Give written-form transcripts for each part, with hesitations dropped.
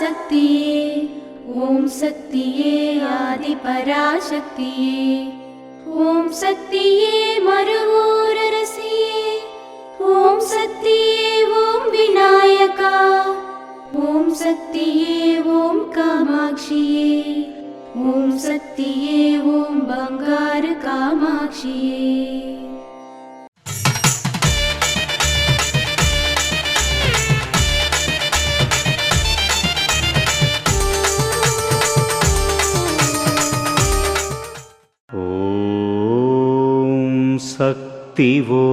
पराशक्तिये ॐ शक्तिये आदिपराशक्तिये ॐ शक्तिये मरुवोररसिये ॐ शक्तिये ॐ विनायका ॐ शक्तिये ॐ कामाक्षिये ॐ शक्तिये ॐ बंगार कामाक्षिये। శక్తివో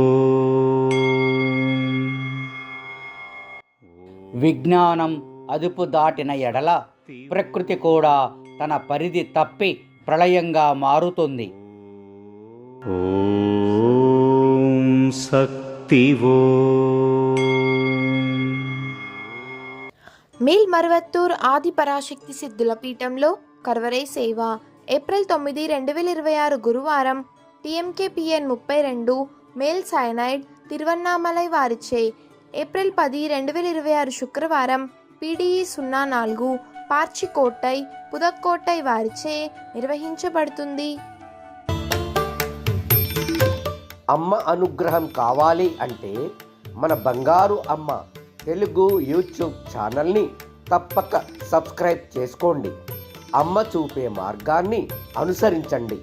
విజ్ఞానం అదుపు దాటిన ఎడల ప్రకృతి కూడా తన పరిధి తప్పి ప్రళయంగా మారుతుంది. ఓం శక్తివో. మేల్ మరువత్తూర్ ఆది పరాశక్తి సిద్ధుల పీఠంలో కర్వరై సేవ ఏప్రిల్ 9, 2026 గురువారం TMKPN 32 మేల్ సైనైడ్ తిరువన్నామలై వారిచే. ఏప్రిల్ 10, 2026 శుక్రవారం PDE 04 పార్చికోట్టై పుదక్కోట్టై వారిచే నిర్వహించబడుతుంది. అమ్మ అనుగ్రహం కావాలి అంటే మన బంగారు అమ్మ తెలుగు యూట్యూబ్ ఛానల్ని తప్పక సబ్స్క్రైబ్ చేసుకోండి. అమ్మ చూపే మార్గాన్ని అనుసరించండి.